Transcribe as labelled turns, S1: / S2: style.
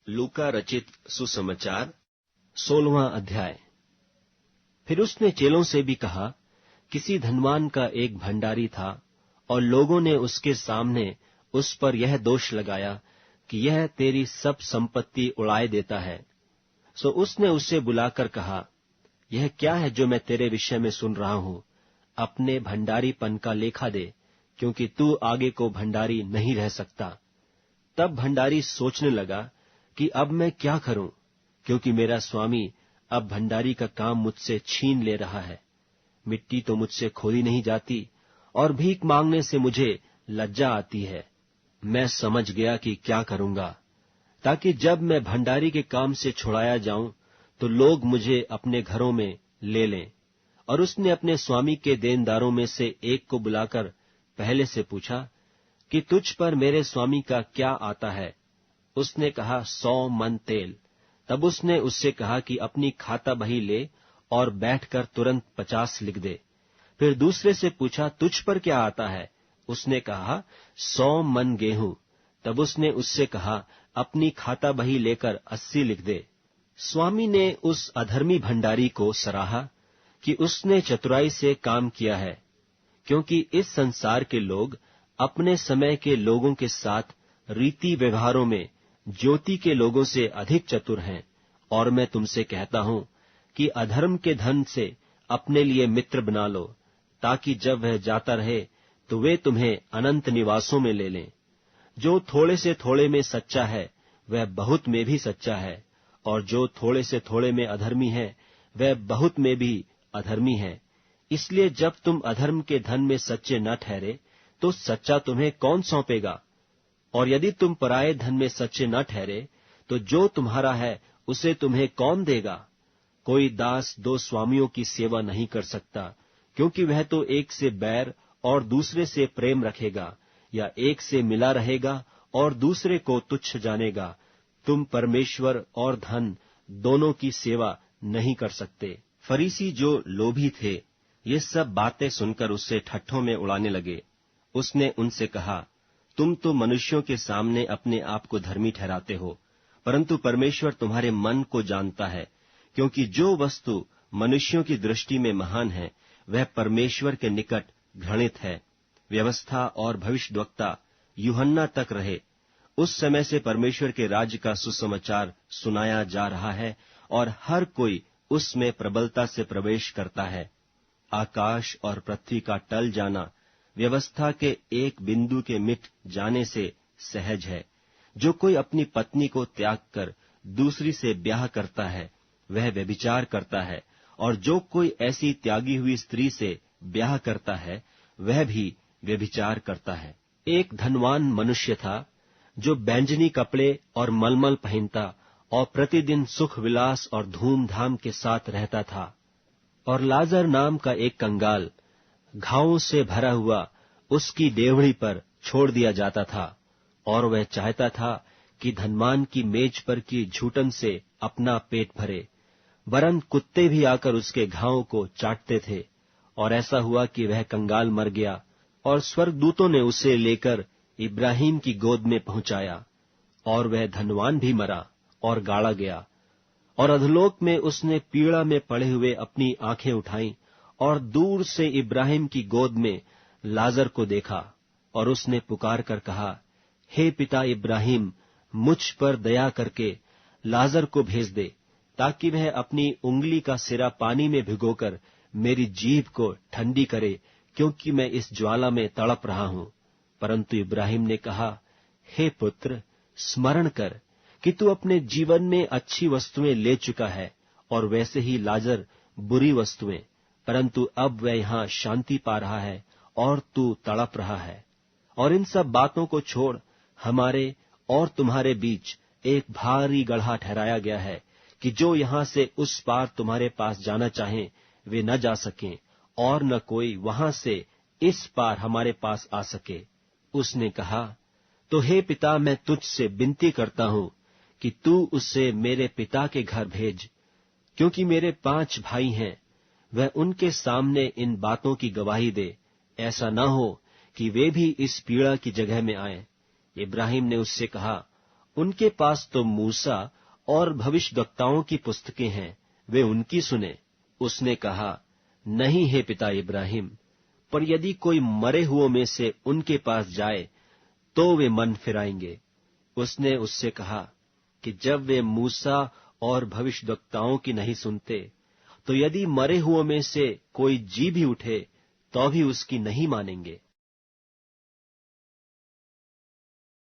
S1: लूका रचित सुसमाचार 16वां अध्याय। फिर उसने चेलों से भी कहा, किसी धनवान का एक भंडारी था और लोगों ने उसके सामने उस पर यह दोष लगाया कि यह तेरी सब संपत्ति उड़ाए देता है। सो उसने उसे बुलाकर कहा, यह क्या है जो मैं तेरे विषय में सुन रहा हूं? अपने भंडारीपन का लेखा दे, क्योंकि तू आगे को भंडारी नहीं रह सकता। तब भंडारी सोचने लगा कि अब मैं क्या करूं, क्योंकि मेरा स्वामी अब भंडारी का काम मुझसे छीन ले रहा है। मिट्टी तो मुझसे खोदी नहीं जाती और भीख मांगने से मुझे लज्जा आती है। मैं समझ गया कि क्या करूंगा, ताकि जब मैं भंडारी के काम से छुड़ाया जाऊं तो लोग मुझे अपने घरों में ले लें। और उसने अपने स्वामी के देनदारों में से एक को बुलाकर पहले से पूछा कि तुझ पर मेरे स्वामी का क्या आता है? उसने कहा, 100 मन तेल। तब उसने उससे कहा कि अपनी खाता बही ले और बैठकर तुरंत 50 लिख दे। फिर दूसरे से पूछा, तुझ पर क्या आता है? उसने कहा, 100 मन गेहूं। तब उसने उससे कहा, अपनी खाता बही लेकर 80 लिख दे। स्वामी ने उस अधर्मी भंडारी को सराहा कि उसने चतुराई से काम किया है, क्योंकि इस संसार के लोग अपने समय के लोगों के साथ रीति व्यवहारों में ज्योति के लोगों से अधिक चतुर हैं। और मैं तुमसे कहता हूं कि अधर्म के धन से अपने लिए मित्र बना लो, ताकि जब वह जाता रहे तो वे तुम्हें अनंत निवासों में ले लें। जो थोड़े से थोड़े में सच्चा है वह बहुत में भी सच्चा है, और जो थोड़े से थोड़े में अधर्मी है वह बहुत में भी अधर्मी है। इसलिए जब तुम अधर्म के धन में सच्चे न ठहरे तो सच्चा तुम्हें कौन सौंपेगा? और यदि तुम पराये धन में सच्चे न ठहरे तो जो तुम्हारा है उसे तुम्हें कौन देगा? कोई दास 2 स्वामियों की सेवा नहीं कर सकता, क्योंकि वह तो एक से बैर और दूसरे से प्रेम रखेगा, या एक से मिला रहेगा और दूसरे को तुच्छ जानेगा। तुम परमेश्वर और धन दोनों की सेवा नहीं कर सकते। फरीसी जो लोभी थे, ये सब बातें सुनकर उससे ठट्ठों में उड़ाने लगे। उसने उनसे कहा, तुम तो मनुष्यों के सामने अपने आप को धर्मी ठहराते हो, परंतु परमेश्वर तुम्हारे मन को जानता है, क्योंकि जो वस्तु मनुष्यों की दृष्टि में महान है वह परमेश्वर के निकट घृणित है। व्यवस्था और भविष्यद्वक्ता यूहन्ना तक रहे, उस समय से परमेश्वर के राज्य का सुसमाचार सुनाया जा रहा है, और हर कोई उसमें प्रबलता से प्रवेश करता है। आकाश और पृथ्वी का टल जाना व्यवस्था के एक बिंदु के मिट जाने से सहज है। जो कोई अपनी पत्नी को त्याग कर दूसरी से ब्याह करता है वह व्यभिचार करता है, और जो कोई ऐसी त्यागी हुई स्त्री से ब्याह करता है वह भी व्यभिचार करता है। एक धनवान मनुष्य था जो बैंजनी कपड़े और मलमल पहनता और प्रतिदिन सुख विलास और धूमधाम के साथ रहता था। और लाजर नाम का एक कंगाल घावों से भरा हुआ उसकी डेवढ़ी पर छोड़ दिया जाता था, और वह चाहता था कि धनवान की मेज पर की झूठन से अपना पेट भरे, वरन कुत्ते भी आकर उसके घावों को चाटते थे। और ऐसा हुआ कि वह कंगाल मर गया, और स्वर्गदूतों ने उसे लेकर इब्राहिम की गोद में पहुंचाया, और वह धनवान भी मरा और गाड़ा गया। और अधोलोक में उसने पीड़ा में पड़े हुए अपनी आंखें उठाईं और दूर से इब्राहिम की गोद में लाजर को देखा, और उसने पुकार कर कहा, हे पिता इब्राहिम, मुझ पर दया करके लाजर को भेज दे, ताकि वह अपनी उंगली का सिरा पानी में भिगोकर मेरी जीभ को ठंडी करे, क्योंकि मैं इस ज्वाला में तड़प रहा हूं। परंतु इब्राहिम ने कहा, हे पुत्र, स्मरण कर कि तू अपने जीवन में अच्छी वस्तुएं ले चुका है, और वैसे ही लाजर बुरी वस्तुएं, परंतु अब वह यहां शांति पा रहा है और तू तड़प रहा है। और इन सब बातों को छोड़ हमारे और तुम्हारे बीच एक भारी गड्ढा ठहराया गया है, कि जो यहां से उस पार तुम्हारे पास जाना चाहें वे न जा सकें, और न कोई वहां से इस पार हमारे पास आ सके। उसने कहा, तो हे पिता, मैं तुझसे विनती करता हूं कि तू उसे मेरे पिता के घर भेज, क्योंकि मेरे 5 भाई हैं। वह उनके सामने इन बातों की गवाही दे, ऐसा न हो कि वे भी इस पीड़ा की जगह में आएं। इब्राहिम ने उससे कहा, उनके पास तो मूसा और भविष्यद्वक्ताओं की पुस्तकें हैं, वे उनकी सुने। उसने कहा, नहीं हे पिता इब्राहिम, पर यदि कोई मरे हुओं में से उनके पास जाए तो वे मन फिराएंगे। उसने उससे कहा कि जब वे मूसा और भविष्यद्वक्ताओं की नहीं सुनते, तो यदि मरे हुओं में से कोई जी भी उठे तो भी उसकी नहीं मानेंगे।